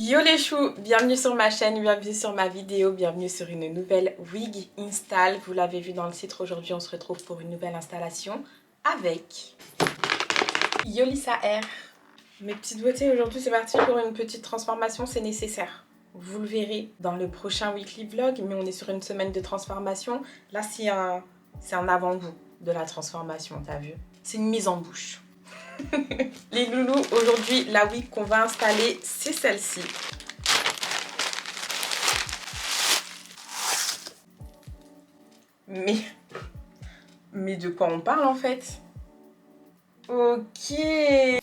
Yo les choux, bienvenue sur ma chaîne, bienvenue sur ma vidéo, bienvenue sur une nouvelle wig install. Vous l'avez vu dans le titre, aujourd'hui on se retrouve pour une nouvelle installation avec Yolissa Hair. Mes petites beautés, aujourd'hui c'est parti pour une petite transformation, c'est nécessaire. Vous le verrez dans le prochain weekly vlog, mais on est sur une semaine de transformation. Là c'est un avant-goût de la transformation, t'as vu? C'est une mise en bouche. Les loulous, aujourd'hui la wig qu'on va installer c'est celle-ci. Mais de quoi on parle en fait? Ok.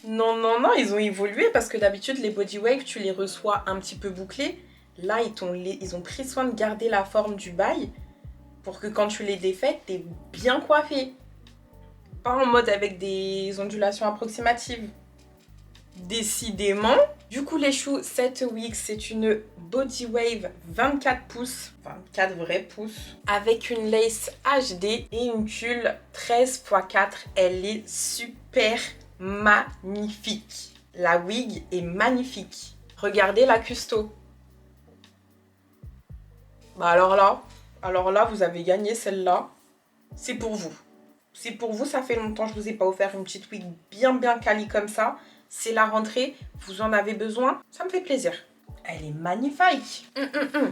Non, ils ont évolué parce que d'habitude les body wave tu les reçois un petit peu bouclés. Là ils ont pris soin de garder la forme du bail pour que quand tu les défais, t'es bien coiffé. Pas en mode avec des ondulations approximatives. Décidément. Du coup les choux, cette wig c'est une body wave 24 pouces, 24 vrais pouces, avec une lace HD et une tulle 13 x 4. Elle est super magnifique. La wig est magnifique. Regardez la custo. Bah alors là vous avez gagné celle-là. C'est pour vous. C'est pour vous, ça fait longtemps que je vous ai pas offert une petite wig bien quali comme ça. C'est la rentrée, vous en avez besoin, ça me fait plaisir. Elle est magnifique.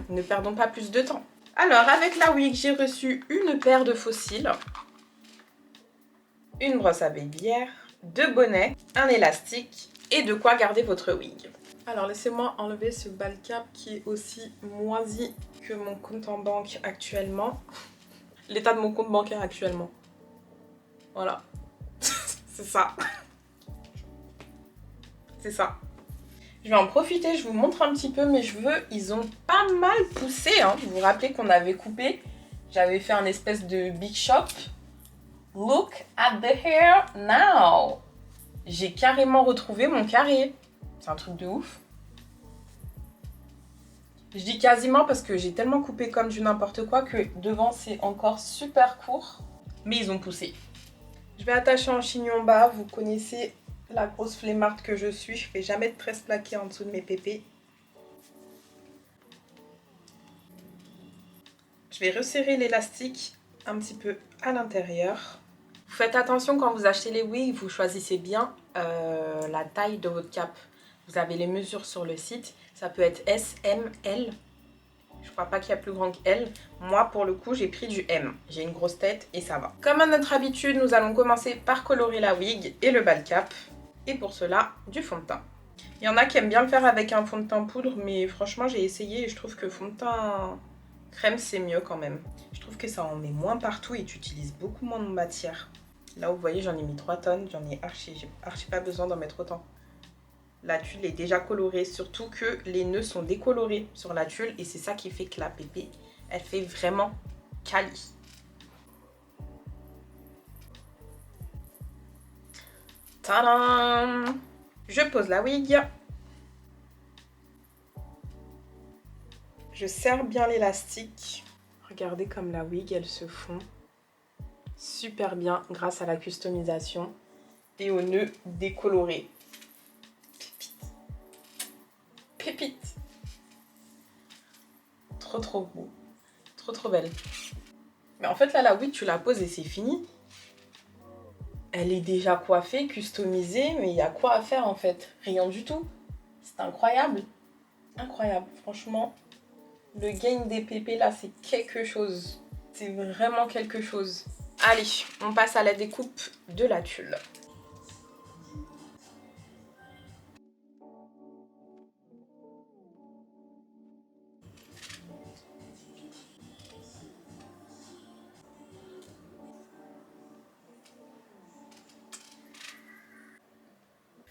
Ne perdons pas plus de temps. Alors, avec la wig, j'ai reçu une paire de faux cils, une brosse à babylière, 2 bonnets, un élastique et de quoi garder votre wig. Alors, laissez-moi enlever ce bal cap qui est aussi moisi que mon compte en banque actuellement. L'état de mon compte bancaire actuellement. Voilà. C'est ça. C'est ça. Je vais en profiter, je vous montre un petit peu mes cheveux. Ils ont pas mal poussé. Hein. Vous vous rappelez qu'on avait coupé. J'avais fait un espèce de big shop. Look at the hair now. J'ai carrément retrouvé mon carré. C'est un truc de ouf. Je dis quasiment parce que j'ai tellement coupé comme du n'importe quoi que devant c'est encore super court. Mais ils ont poussé. Je vais attacher en chignon bas. Vous connaissez la grosse flemmarde que je suis. Je fais jamais de tresse plaquée en dessous de mes pépés. Je vais resserrer l'élastique un petit peu à l'intérieur. Vous faites attention quand vous achetez les wigs, vous choisissez bien la taille de votre cap. Vous avez les mesures sur le site. Ça peut être S, M, L. Je crois pas qu'il y a plus grand que L. Moi, pour le coup, j'ai pris du M. J'ai une grosse tête et ça va. Comme à notre habitude, nous allons commencer par colorer la wig et le bal cap. Et pour cela, du fond de teint. Il y en a qui aiment bien le faire avec un fond de teint poudre, mais franchement, j'ai essayé et je trouve que fond de teint crème, c'est mieux quand même. Je trouve que ça en met moins partout et tu utilises beaucoup moins de matière. Là, vous voyez, j'en ai mis 3 tonnes. J'en ai j'ai archi pas besoin d'en mettre autant. La tulle est déjà colorée, surtout que les nœuds sont décolorés sur la tulle et c'est ça qui fait que la pépé, elle fait vraiment quali. Tadam! Je pose la wig. Je serre bien l'élastique. Regardez comme la wig, elle se fond super bien grâce à la customisation et aux nœuds décolorés. Pépite. Trop beau. Trop belle. Mais en fait là, la wig, tu la poses et c'est fini. Elle est déjà coiffée, customisée, mais il y a quoi à faire en fait? Rien du tout. C'est incroyable. Incroyable. Franchement, le gain des pépés là, c'est quelque chose. C'est vraiment quelque chose. Allez, on passe à la découpe de la tulle.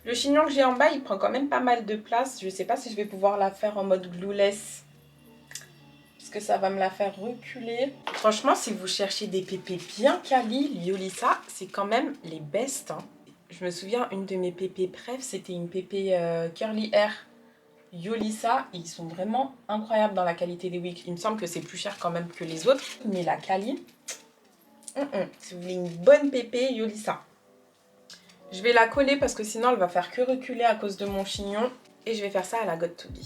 Le chignon que j'ai en bas, il prend quand même pas mal de place. Je sais pas si je vais pouvoir la faire en mode glueless. Parce que ça va me la faire reculer. Franchement, si vous cherchez des pépés bien quali, Yolissa, c'est quand même les best. Hein. Je me souviens, une de mes pépés préf, c'était une pépé curly hair Yolissa. Ils sont vraiment incroyables dans la qualité des wigs. Il me semble que c'est plus cher quand même que les autres. Mais la quali, si vous voulez une bonne pépé, Yolissa. Je vais la coller parce que sinon elle va faire que reculer à cause de mon chignon. Et je vais faire ça à la God to Be.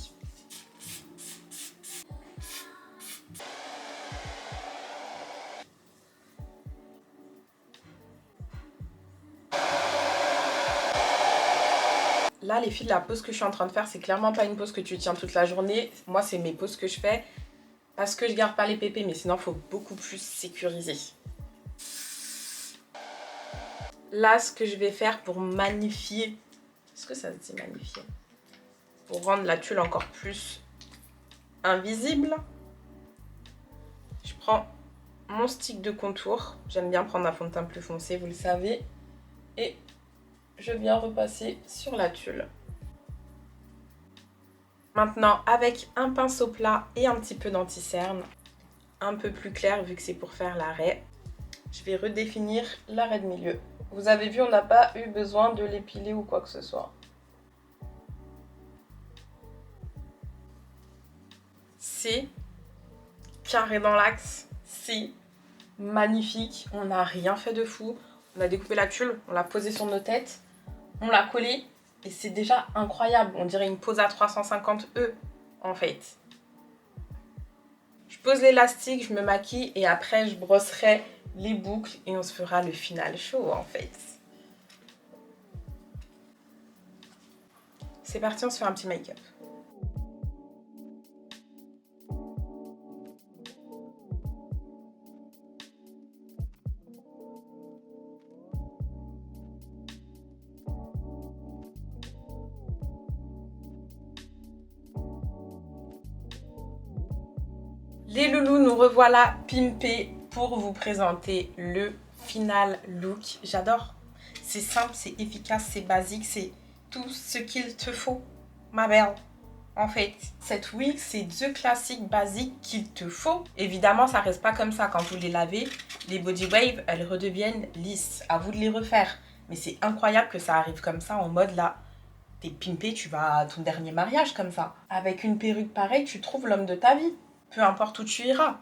Là, les filles, la pose que je suis en train de faire, c'est clairement pas une pose que tu tiens toute la journée. Moi, c'est mes poses que je fais parce que je garde pas les pépés, mais sinon, il faut beaucoup plus sécuriser. Là, ce que je vais faire pour magnifier... Est-ce que ça se dit magnifier? Pour rendre la tulle encore plus invisible. Je prends mon stick de contour. J'aime bien prendre un fond de teint plus foncé, vous le savez. Et je viens repasser sur la tulle. Maintenant, avec un pinceau plat et un petit peu d'anti-cerne, un peu plus clair vu que c'est pour faire l'arrêt, je vais redéfinir l'arrêt de milieu. Vous avez vu, on n'a pas eu besoin de l'épiler ou quoi que ce soit. C'est carré dans l'axe, c'est magnifique, on n'a rien fait de fou. On a découpé la tulle, on l'a posée sur nos têtes, on l'a collée et c'est déjà incroyable. On dirait une pose à 350 E en fait. Je pose l'élastique, je me maquille et après je brosserai les boucles et on se fera le final show en fait. C'est parti, on se fait un petit make-up. Les loulous, nous revoilà pimpés pour vous présenter le final look. J'adore. C'est simple, c'est efficace, c'est basique, c'est tout ce qu'il te faut, ma belle. En fait, cette wig, c'est deux classiques basiques qu'il te faut. Évidemment, ça reste pas comme ça. Quand vous les lavez, les body wave, elles redeviennent lisses. À vous de les refaire. Mais c'est incroyable que ça arrive comme ça, en mode là, t'es pimpé, tu vas à ton dernier mariage comme ça. Avec une perruque pareille, tu trouves l'homme de ta vie. Peu importe où tu iras.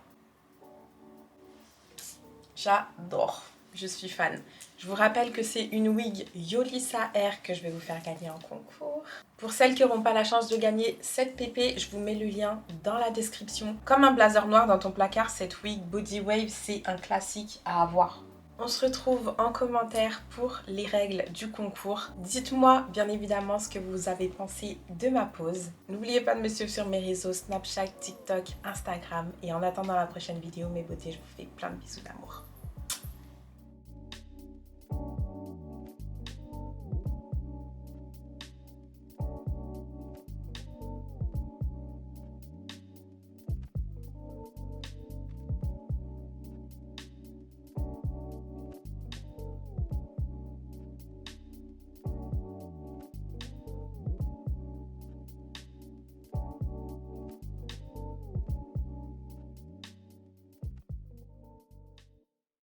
J'adore. Je suis fan. Je vous rappelle que c'est une wig Yolissa Air que je vais vous faire gagner en concours. Pour celles qui n'auront pas la chance de gagner cette pépé, je vous mets le lien dans la description. Comme un blazer noir dans ton placard, cette wig Body Wave, c'est un classique à avoir. On se retrouve en commentaire pour les règles du concours. Dites-moi bien évidemment ce que vous avez pensé de ma pose. N'oubliez pas de me suivre sur mes réseaux Snapchat, TikTok, Instagram. Et en attendant la prochaine vidéo, mes beautés, je vous fais plein de bisous d'amour.